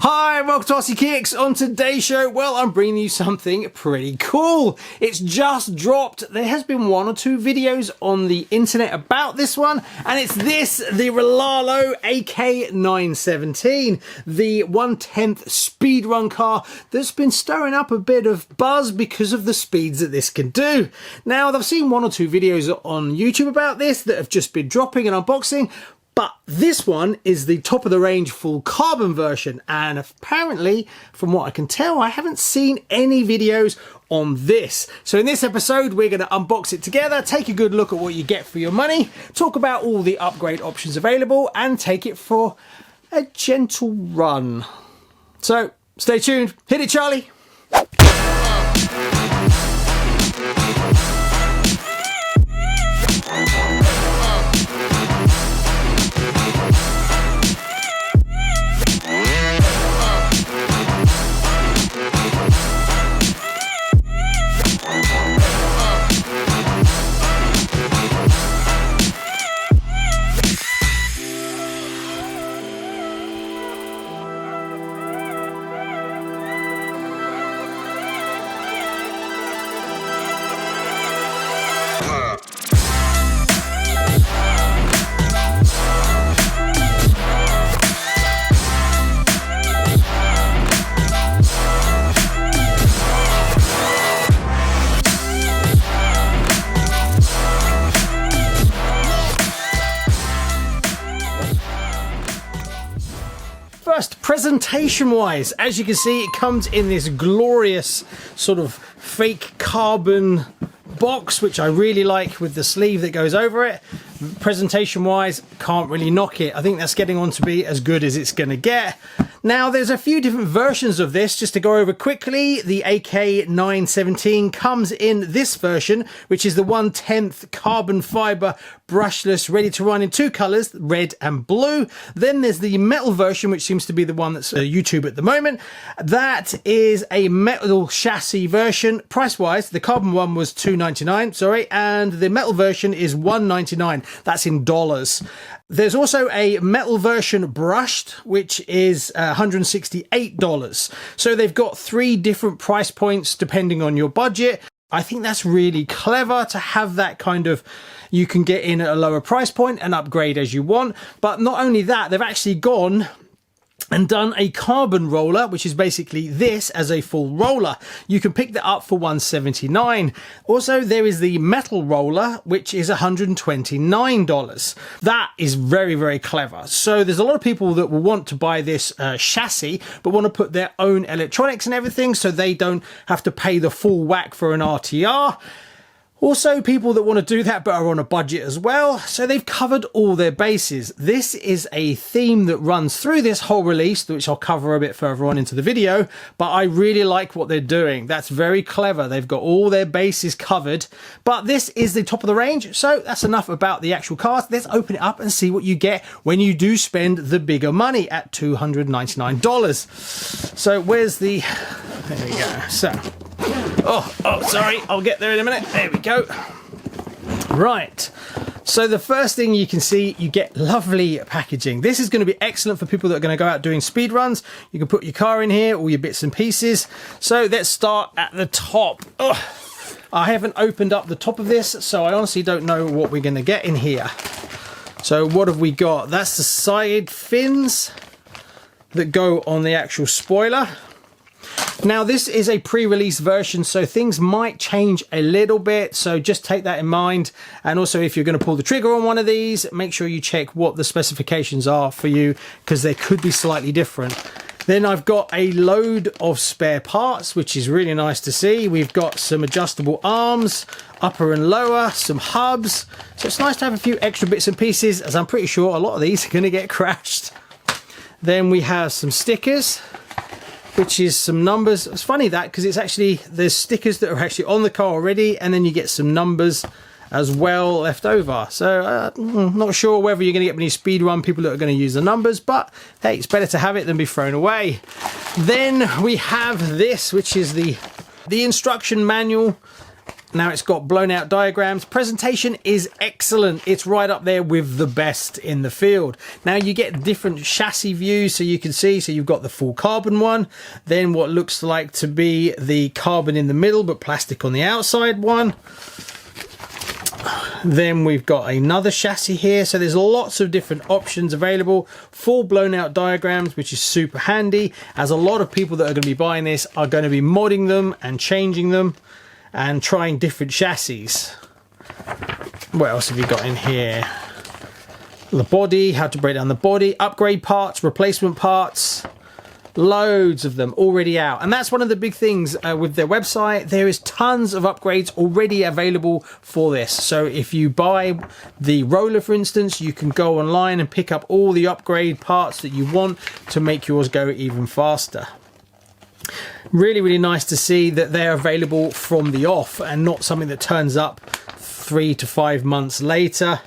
Hi, welcome to RCKicks. On today's show, well, I'm bringing you something pretty cool. It's just dropped. There has been one or two videos on the internet about this one, and it's this, the Rlarrlo AK917, the 1/10th speedrun car that's been stirring up a bit of buzz because of the speeds that this can do. Now, I've seen one or two videos on YouTube about this that have just been dropping and unboxing, but this one is the top of the range full carbon version, and apparently, from what I can tell, I haven't seen any videos on this. So in this episode, we're going to unbox it together, take a good look at what you get for your money, talk about all the upgrade options available, and take it for a gentle run. So stay tuned. Hit it, Charlie. First, presentation-wise, as you can see, it comes in this glorious sort of fake carbon box, which I really like, with the sleeve that goes over it. Presentation-wise, can't really knock it. I think that's getting on to be as good as it's going to get. Now, there's a few different versions of this, just to go over quickly. The AK917 comes in this version, which is the 1/10th carbon fiber brushless, ready to run in two colors, red and blue. Then there's the metal version, which seems to be the one that's YouTube at the moment. That is a metal chassis version. Price-wise, the carbon one was $2.99, sorry, and the metal version is $1.99. That's in dollars. There's also a metal version brushed, which is $168. So they've got three different price points depending on your budget. I think that's really clever to have that kind of, you can get in at a lower price point and upgrade as you want. But not only that, they've actually gone and done a carbon roller, which is basically this as a full roller. You can pick that up for $179. Also, there is the metal roller, which is $129. That is very, very clever. So there's a lot of people that will want to buy this chassis, but want to put their own electronics and everything, so they don't have to pay the full whack for an RTR. Also, people that want to do that but are on a budget as well, so they've covered all their bases. This is a theme that runs through this whole release, which I'll cover a bit further on into the video, but I really like what they're doing. That's very clever. They've got all their bases covered, but this is the top of the range, so that's enough about the actual cars. Let's open it up and see what you get when you do spend the bigger money at $299. So where's the... There we go. So... Oh, sorry, I'll get there in a minute. There we go. Right, so the first thing you can see, you get lovely packaging. This is going to be excellent for people that are going to go out doing speed runs. You can put your car in here, all your bits and pieces. So let's start at the top. Oh, I haven't opened up the top of this, so I honestly don't know what we're going to get in here. So what have we got? That's the side fins that go on the actual spoiler. Now, this is a pre-release version, so things might change a little bit, so just take that in mind. And also, if you're going to pull the trigger on one of these, make sure you check what the specifications are for you, because they could be slightly different. Then I've got a load of spare parts, which is really nice to see. We've got some adjustable arms, upper and lower, some hubs. So it's nice to have a few extra bits and pieces, as I'm pretty sure a lot of these are going to get crashed. Then we have some stickers, which is some numbers. It's funny that, because it's actually, there's stickers that are actually on the car already, and then you get some numbers as well left over. So not sure whether you're going to get many speedrun people that are going to use the numbers, but hey, it's better to have it than be thrown away. Then we have this, which is the instruction manual. Now it's got blown out diagrams. Presentation is excellent. It's right up there with the best in the field. Now you get different chassis views, so you can see, so you've got the full carbon one, then what looks like to be the carbon in the middle but plastic on the outside one. Then we've got another chassis here, so there's lots of different options available. Full blown out diagrams, which is super handy, as a lot of people that are going to be buying this are going to be modding them and changing them and trying different chassis. What else have you got in here? The body, how to break down the body, upgrade parts, replacement parts. Loads of them already out, and that's one of the big things with their website. There is tons of upgrades already available for this, so if you buy the roller, for instance, you can go online and pick up all the upgrade parts that you want to make yours go even faster. Really nice to see that they're available from the off and not something that turns up 3 to 5 months later.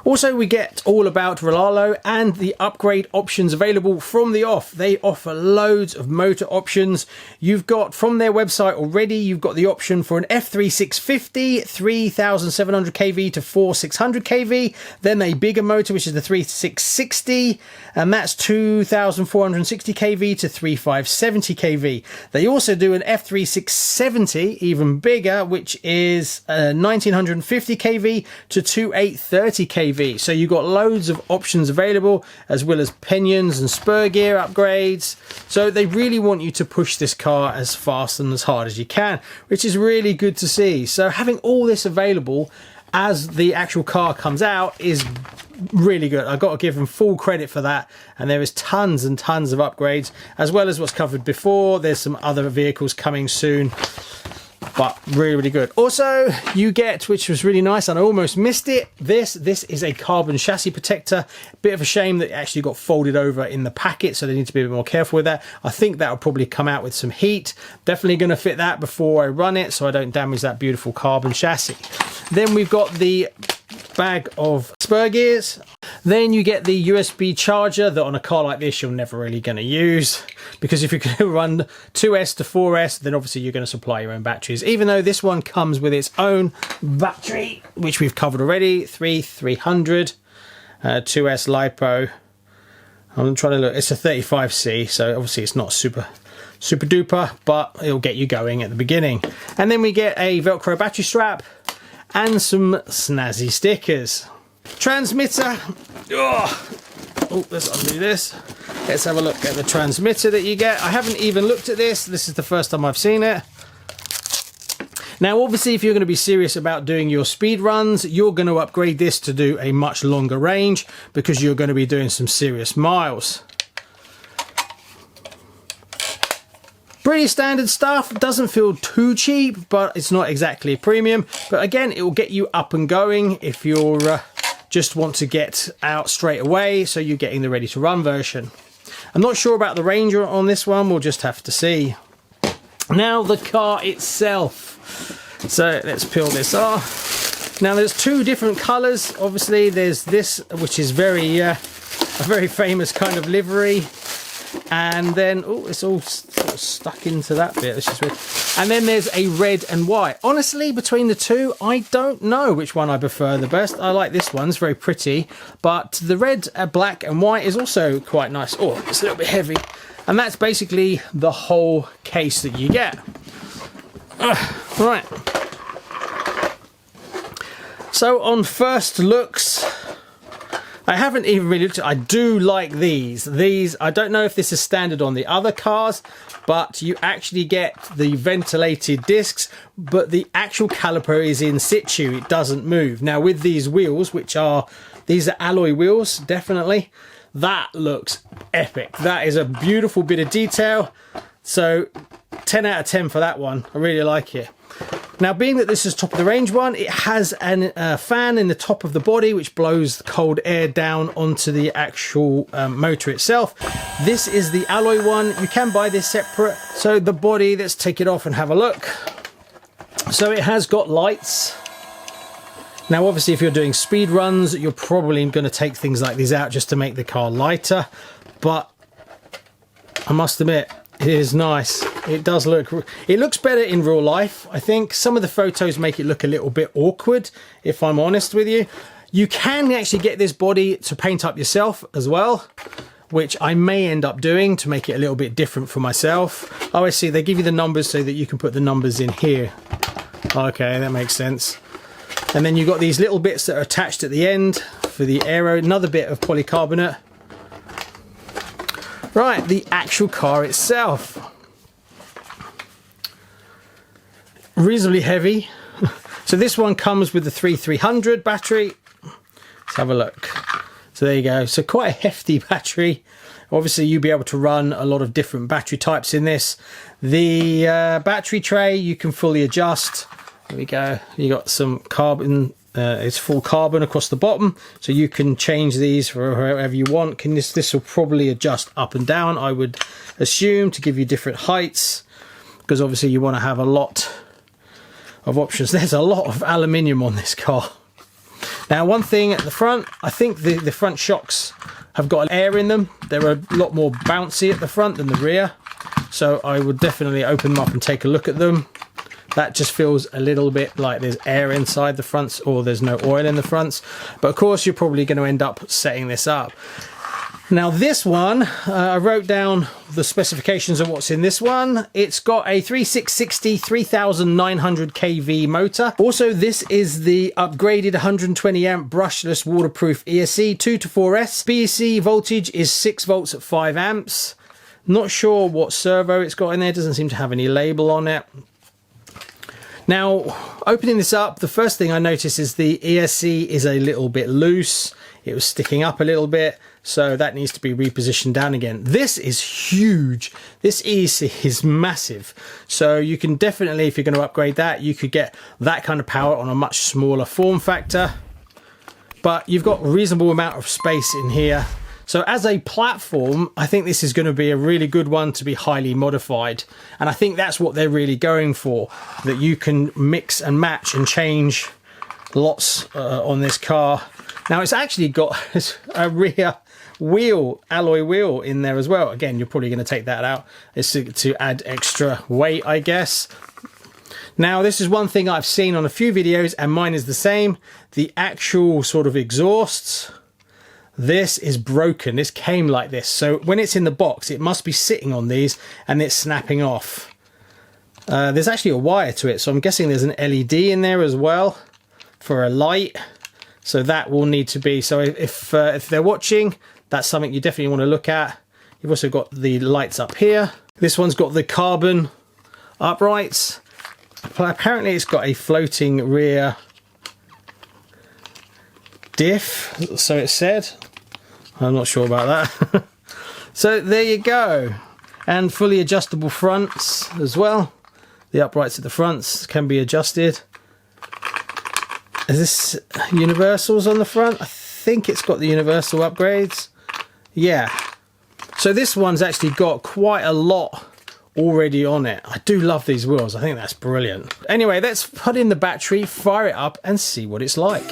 Also, we get all about Rlarrlo and the upgrade options available from the off. They offer loads of motor options. You've got, from their website already, you've got the option for an F3650, 3700 kV to 4600 kV. Then a bigger motor, which is the 3660, and that's 2460 kV to 3570 kV. They also do an F3670, even bigger, which is 1950 kV to 2830 kV. So you've got loads of options available, as well as pinions and spur gear upgrades. So they really want you to push this car as fast and as hard as you can, which is really good to see. So having all this available as the actual car comes out is really good. I've got to give them full credit for that, and there is tons and tons of upgrades, as well as what's covered before. There's some other vehicles coming soon, but really good. Also, you get, which was really nice and I almost missed it, this is a carbon chassis protector. Bit of a shame that it actually got folded over in the packet, so they need to be a bit more careful with that. I think that will probably come out with some heat. Definitely going to fit that before I run it, so I don't damage that beautiful carbon chassis. Then we've got the bag of spur gears. Then you get the USB charger that on a car like this you're never really going to use, because if you're going to run 2S to 4S, then obviously you're going to supply your own batteries, even though this one comes with its own battery, which we've covered already. 3300 2S LiPo. I'm trying to look, it's a 35C, so obviously it's not super duper, but it'll get you going at the beginning. And then we get a Velcro battery strap and some snazzy stickers. Transmitter. Oh, let's undo this. Let's have a look at the transmitter that you get. I haven't even looked at this. This is the first time I've seen it. Now, obviously, if you're going to be serious about doing your speed runs, you're going to upgrade this to do a much longer range, because you're going to be doing some serious miles. Pretty standard stuff. Doesn't feel too cheap, but it's not exactly premium. But again, it will get you up and going if you're just want to get out straight away, so you're getting the ready to run version. I'm not sure about the range on this one. We'll just have to see. Now, the car itself. So let's peel this off. Now, there's two different colors. Obviously, there's this, which is a very famous kind of livery. And then, oh, it's all sort of stuck into that bit. It's just weird. And then there's a red and white. Honestly, between the two, I don't know which one I prefer the best. I like this one. It's very pretty. But the red, black and white is also quite nice. Oh, it's a little bit heavy. And that's basically the whole case that you get. Right. So on first looks, I haven't even really looked at, I do like these. These, I don't know if this is standard on the other cars, but you actually get the ventilated discs, but the actual caliper is in situ. It doesn't move. Now with these wheels, these are alloy wheels, definitely. That looks epic. That is a beautiful bit of detail. So 10 out of 10 for that one. I really like it. Now, being that this is top of the range one, it has a fan in the top of the body which blows the cold air down onto the actual motor itself. This is the alloy one. You can buy this separate. So the body, let's take it off and have a look. So it has got lights. Now, obviously, if you're doing speed runs, you're probably going to take things like these out just to make the car lighter. But I must admit, It is nice. It does look, it looks better in real life. I think some of the photos make it look a little bit awkward, if I'm honest with you. You can actually get this body to paint up yourself as well, which I may end up doing to make it a little bit different for myself. Oh, I see, they give you the numbers so that you can put the numbers in here. Okay, that makes sense. And then you've got these little bits that are attached at the end for the aero, another bit of polycarbonate. Right, the actual car itself. Reasonably heavy. So this one comes with the 3300 battery. Let's have a look. So there you go. So quite a hefty battery. Obviously you'll be able to run a lot of different battery types in this. The battery tray you can fully adjust. There we go. You got some carbon. It's full carbon across the bottom, so you can change these for however you want. This will probably adjust up and down, I would assume, to give you different heights, because obviously you want to have a lot of options. There's a lot of aluminium on this car. Now, one thing at the front, I think the front shocks have got air in them. They're a lot more bouncy at the front than the rear, so I would definitely open them up and take a look at them. That just feels a little bit like there's air inside the fronts, or there's no oil in the fronts. But of course, you're probably going to end up setting this up. Now this one, I wrote down the specifications of what's in this one. It's got a 3660 3900 kV motor. Also, this is the upgraded 120 amp brushless waterproof ESC 2 to 4S. BEC voltage is 6 volts at 5 amps. Not sure what servo it's got in there. It doesn't seem to have any label on it. Now, opening this up, the first thing I notice is the ESC is a little bit loose. It was sticking up a little bit, so that needs to be repositioned down again. This is huge. This ESC is massive. So you can definitely, if you're going to upgrade that, you could get that kind of power on a much smaller form factor. But you've got a reasonable amount of space in here. So as a platform, I think this is going to be a really good one to be highly modified. And I think that's what they're really going for, that you can mix and match and change lots on this car. Now, it's actually got a rear wheel, alloy wheel in there as well. Again, you're probably going to take that out. It's to add extra weight, I guess. Now, this is one thing I've seen on a few videos, and mine is the same. The actual sort of exhausts, this is broken. This came like this, so when it's in the box it must be sitting on these and it's snapping off. There's actually a wire to it, so I'm guessing there's an LED in there as well for a light, so that will need to be, so if they're watching, that's something you definitely want to look at. You've also got the lights up here. This one's got the carbon uprights. Apparently it's got a floating rear diff, so it said. I'm not sure about that. So there you go. And fully adjustable fronts as well. The uprights at the fronts can be adjusted. Is this universals on the front? I think it's got the universal upgrades. Yeah. So this one's actually got quite a lot already on it. I do love these wheels. I think that's brilliant. Anyway, let's put in the battery, fire it up and see what it's like.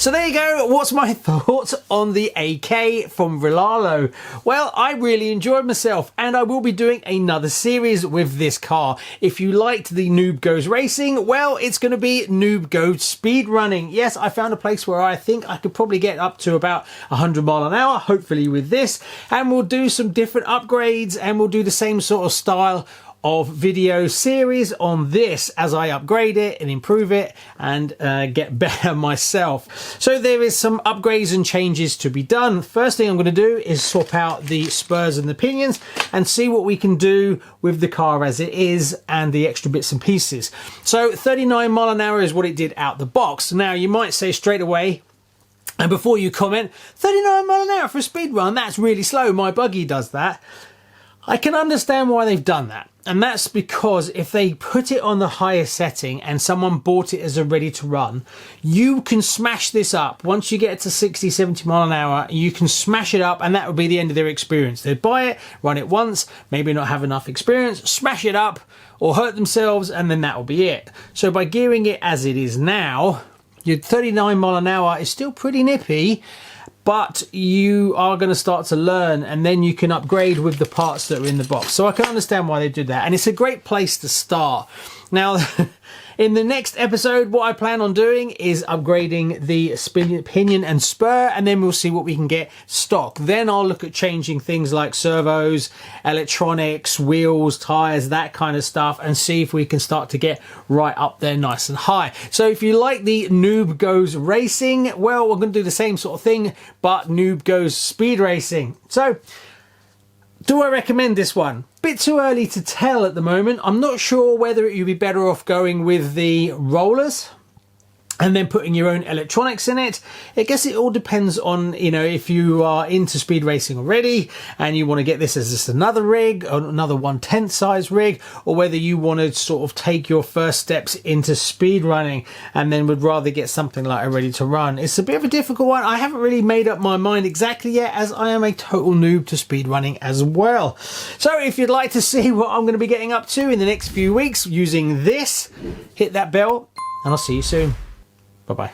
So there you go. What's my thoughts on the AK from Rlarrlo? Well, I really enjoyed myself, and I will be doing another series with this car. If you liked the Noob Goes Racing, well, it's going to be Noob Goes Speedrunning. Yes, I found a place where I think I could probably get up to about 100 miles an hour, hopefully with this, and we'll do some different upgrades, and we'll do the same sort of style of video series on this as I upgrade it and improve it and get better myself. So there is some upgrades and changes to be done. First thing I'm going to do is swap out the spurs and the pinions and see what we can do with the car as it is and the extra bits and pieces. So 39 mile an hour is what it did out the box. Now you might say straight away, and before you comment, 39 mile an hour for a speed run, that's really slow, my buggy does that. I can understand why they've done that. And that's because if they put it on the highest setting and someone bought it as a ready to run, you can smash this up. Once you get to 60, 70 mile an hour, you can smash it up, and that would be the end of their experience. They'd buy it, run it once, maybe not have enough experience, smash it up or hurt themselves, and then that will be it. So by gearing it as it is now, your 39 mile an hour is still pretty nippy, but you are going to start to learn, and then you can upgrade with the parts that are in the box. So I can understand why they did that, and it's a great place to start. Now, in the next episode, what I plan on doing is upgrading the pinion and spur, and then we'll see what we can get stock. Then I'll look at changing things like servos, electronics, wheels, tires, that kind of stuff, and see if we can start to get right up there nice and high. So if you like the Noob Goes Racing, well, we're going to do the same sort of thing, but Noob Goes Speed Racing. So do I recommend this one? Bit too early to tell at the moment. I'm not sure whether you'd be better off going with the rollers and then putting your own electronics in it. I guess it all depends on, you know, if you are into speed racing already and you want to get this as just another rig, or another 1/10 size rig, or whether you want to sort of take your first steps into speed running and then would rather get something like a ready to run. It's a bit of a difficult one. I haven't really made up my mind exactly yet, as I am a total noob to speed running as well. So if you'd like to see what I'm going to be getting up to in the next few weeks using this, hit that bell and I'll see you soon. Bye-bye.